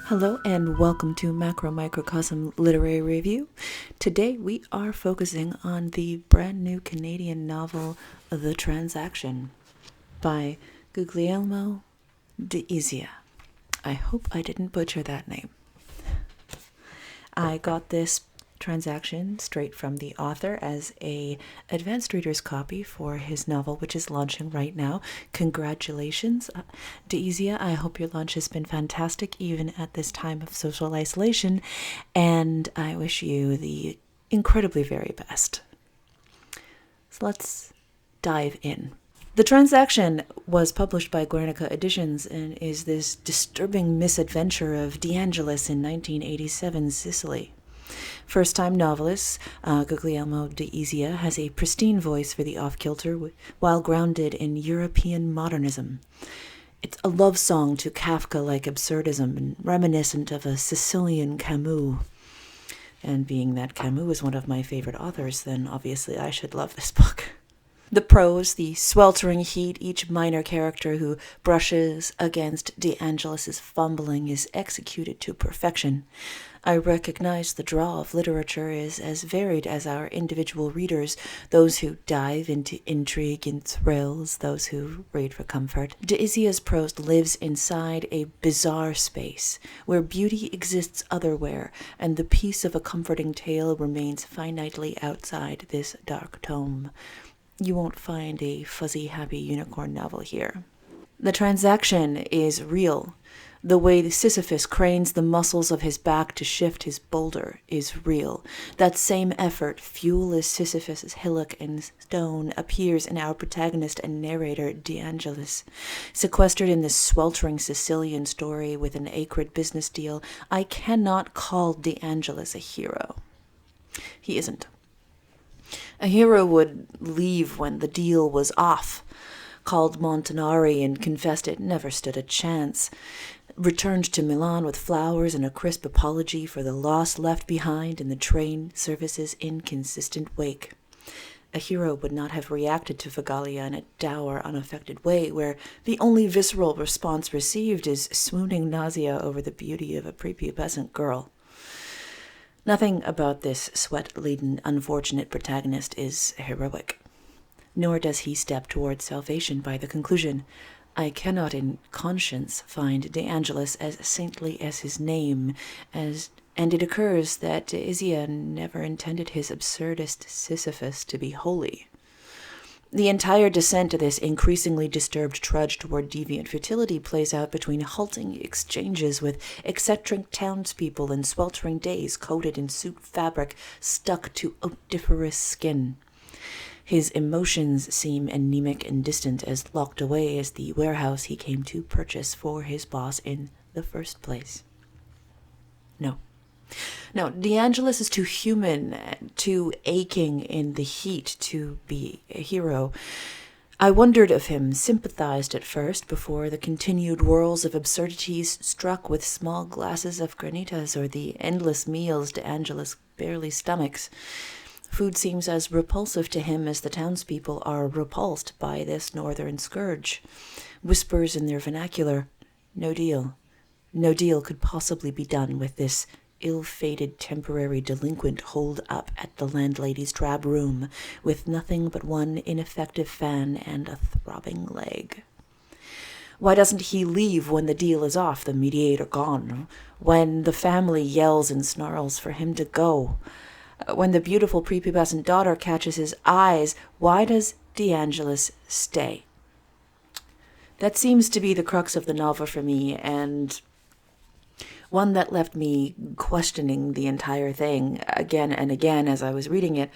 Hello and welcome to MacroMicroCosm Literary Review. Today we are focusing on the brand new Canadian novel The Transaction by Guglielmo D'Izzia. I hope I didn't butcher that name. I got this transaction straight from the author as a advanced reader's copy for his novel, which is launching right now. Congratulations, D'Izzia. I hope your launch has been fantastic even at this time of social isolation, and I wish you the incredibly very best. So let's dive in. The Transaction was published by Guernica Editions and is this disturbing misadventure of DeAngelis in 1987 Sicily. First-time novelist Guglielmo D'Izzia has a pristine voice for the off-kilter while grounded in European modernism. It's a love song to Kafka-like absurdism and reminiscent of a Sicilian Camus. And being that Camus is one of my favorite authors, then obviously I should love this book. The prose, the sweltering heat, each minor character who brushes against DeAngelis' fumbling is executed to perfection. I recognize the draw of literature is as varied as our individual readers, those who dive into intrigue and thrills, those who read for comfort. D'Izzia's prose lives inside a bizarre space, where beauty exists otherwhere, and the peace of a comforting tale remains finitely outside this dark tome. You won't find a fuzzy, happy unicorn novel here. The Transaction is real. The way Sisyphus cranes the muscles of his back to shift his boulder is real. That same effort, fuel as Sisyphus' hillock and stone, appears in our protagonist and narrator, DeAngelis. Sequestered in this sweltering Sicilian story with an acrid business deal, I cannot call DeAngelis a hero. He isn't. A hero would leave when the deal was off, called Montanari and confessed it never stood a chance, returned to Milan with flowers and a crisp apology for the loss left behind in the train service's inconsistent wake. A hero would not have reacted to Vræyda in a dour, unaffected way, where the only visceral response received is swooning nausea over the beauty of a prepubescent girl. Nothing about this sweat-laden, unfortunate protagonist is heroic, nor does he step toward salvation by the conclusion. I cannot in conscience find DeAngelis as saintly as his name, and it occurs that D'Izzia never intended his absurdist Sisyphus to be holy. The entire descent to this increasingly disturbed trudge toward deviant fertility plays out between halting exchanges with eccentric townspeople and sweltering days coated in suit fabric stuck to odoriferous skin. His emotions seem anemic and distant, as locked away as the warehouse he came to purchase for his boss in the first place. No, DeAngelis is too human, too aching in the heat to be a hero. I wondered of him, sympathized at first, before the continued whirls of absurdities struck with small glasses of granitas or the endless meals DeAngelis barely stomachs. Food seems as repulsive to him as the townspeople are repulsed by this northern scourge. Whispers in their vernacular, "No deal. No deal could possibly be done with this ill-fated temporary delinquent holed up at the landlady's drab room, with nothing but one ineffective fan and a throbbing leg." Why doesn't he leave when the deal is off, the mediator gone? When the family yells and snarls for him to go? When the beautiful prepubescent daughter catches his eyes, why does DeAngelis stay? That seems to be the crux of the novel for me, and one that left me questioning the entire thing again and again as I was reading it.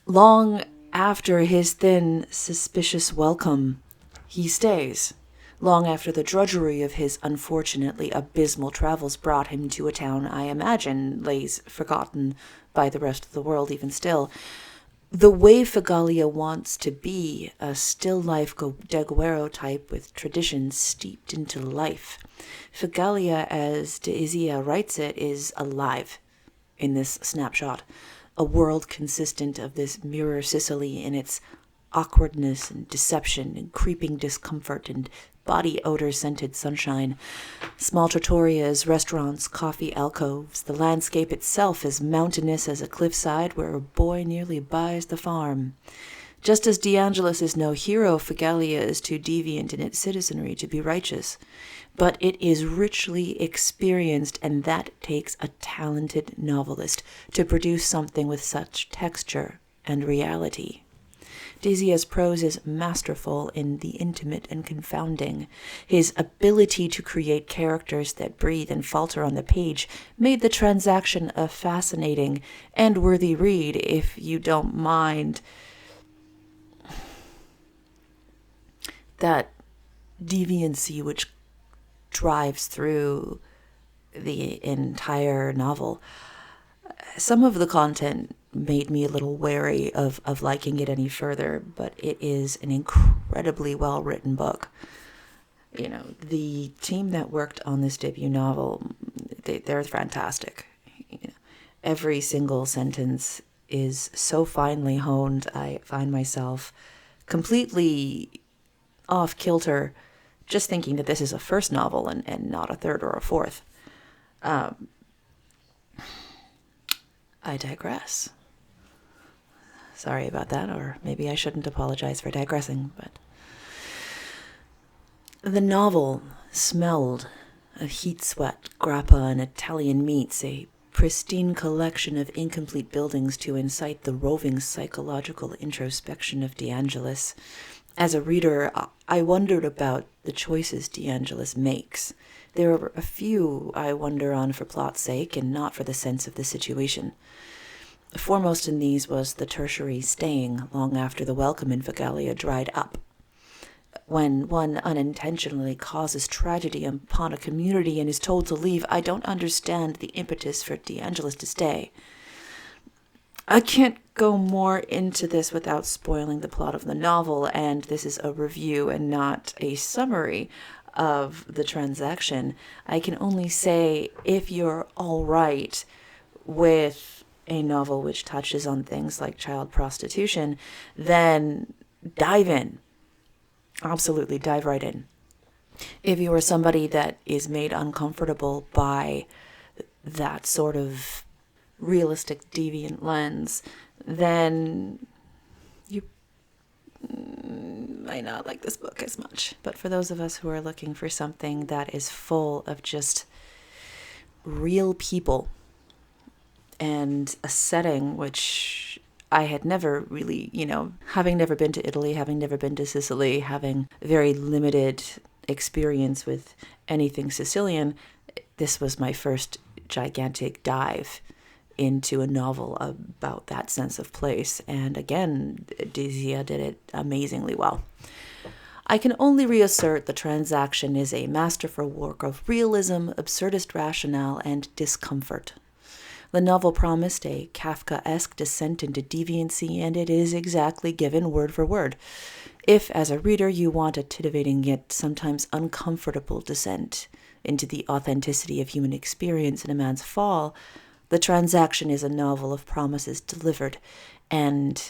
Long after his thin, suspicious welcome, he stays. Long after the drudgery of his unfortunately abysmal travels brought him to a town I imagine lays forgotten by the rest of the world even still. The way Vræyda wants to be, a still-life daguerreo type with traditions steeped into life. Vræyda, as D'Izzia writes it, is alive in this snapshot, a world consistent of this mirror Sicily in its awkwardness and deception and creeping discomfort and body odor-scented sunshine. Small trattorias, restaurants, coffee alcoves. The landscape itself is mountainous as a cliffside where a boy nearly buys the farm. Just as DeAngelis is no hero, Figalia is too deviant in its citizenry to be righteous. But it is richly experienced, and that takes a talented novelist to produce something with such texture and reality. D'Izzia's prose is masterful in the intimate and confounding. His ability to create characters that breathe and falter on the page made The Transaction a fascinating and worthy read, if you don't mind that deviancy which drives through the entire novel. Some of the content made me a little wary of liking it any further, but it is an incredibly well-written book. You know, the team that worked on this debut novel, they're fantastic. You know, every single sentence is so finely honed, I find myself completely off kilter just thinking that this is a first novel and not a third or a fourth. I digress. Sorry about that, or maybe I shouldn't apologize for digressing, but the novel smelled of heat sweat, grappa, and Italian meats, a pristine collection of incomplete buildings to incite the roving psychological introspection of DeAngelis. As a reader, I wondered about the choices DeAngelis makes. There are a few I wonder on for plot's sake and not for the sense of the situation. Foremost in these was the tertiary staying long after the welcome in Figalia dried up. When one unintentionally causes tragedy upon a community and is told to leave, I don't understand the impetus for DeAngelis to stay. I can't go more into this without spoiling the plot of the novel, and this is a review and not a summary of The Transaction. I can only say, if you're all right with a novel which touches on things like child prostitution, then dive in. Absolutely, dive right in. If you are somebody that is made uncomfortable by that sort of realistic deviant lens, then you might not like this book as much. But for those of us who are looking for something that is full of just real people and a setting which I had never really, having never been to Italy, having never been to Sicily, having very limited experience with anything Sicilian, this was my first gigantic dive into a novel about that sense of place. And again, D'Izzia did it amazingly well. I can only reassert The Transaction is a masterful work of realism, absurdist rationale, and discomfort. The novel promised a Kafkaesque descent into deviancy, and it is exactly given word for word. If, as a reader, you want a titivating yet sometimes uncomfortable descent into the authenticity of human experience in a man's fall, The Transaction is a novel of promises delivered, and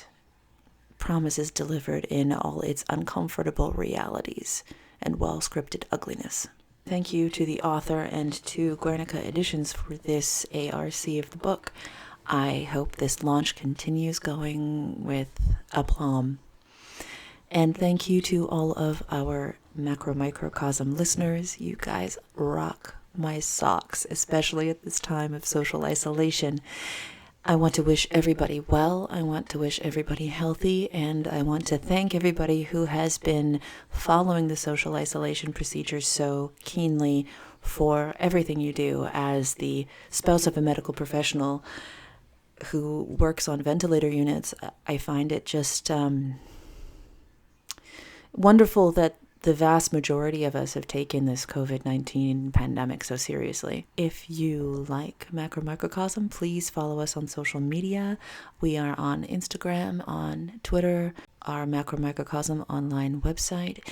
promises delivered in all its uncomfortable realities and well-scripted ugliness. Thank you to the author and to Guernica Editions for this ARC of the book. I hope this launch continues going with aplomb. And thank you to all of our MacroMicroCosm listeners. You guys rock my socks, especially at this time of social isolation. I want to wish everybody well, I want to wish everybody healthy, and I want to thank everybody who has been following the social isolation procedures so keenly for everything you do as the spouse of a medical professional who works on ventilator units. I find it just wonderful that the vast majority of us have taken this COVID-19 pandemic so seriously. If you like MacroMicroCosm, please follow us on social media. We are on Instagram, on Twitter, our MacroMicroCosm online website,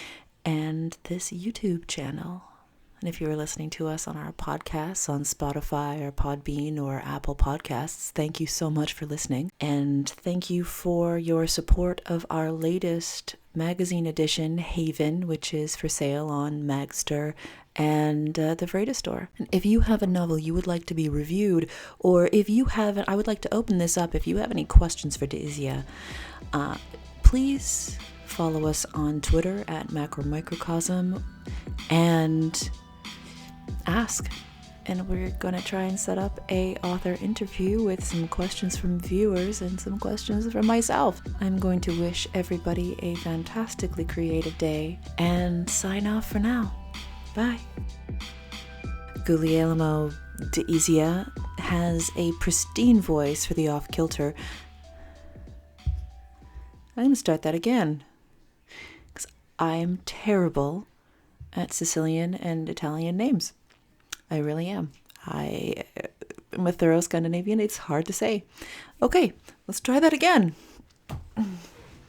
and this YouTube channel. And if you are listening to us on our podcasts on Spotify or Podbean or Apple Podcasts, thank you so much for listening. And thank you for your support of our latest magazine edition, Haven, which is for sale on Magster and the Vræyda store. And if you have a novel you would like to be reviewed, or if you haven't, I would like to open this up. If you have any questions for D'Izzia, please follow us on Twitter at MacroMicroCosm and ask. And we're going to try and set up a author interview with some questions from viewers and some questions from myself. I'm going to wish everybody a fantastically creative day and sign off for now. Bye. Guglielmo D'Izzia has a pristine voice for the off-kilter. I'm going to start that again, because I'm terrible at Sicilian and Italian names. I really am. I am a thorough Scandinavian. It's hard to say. Okay, let's try that again.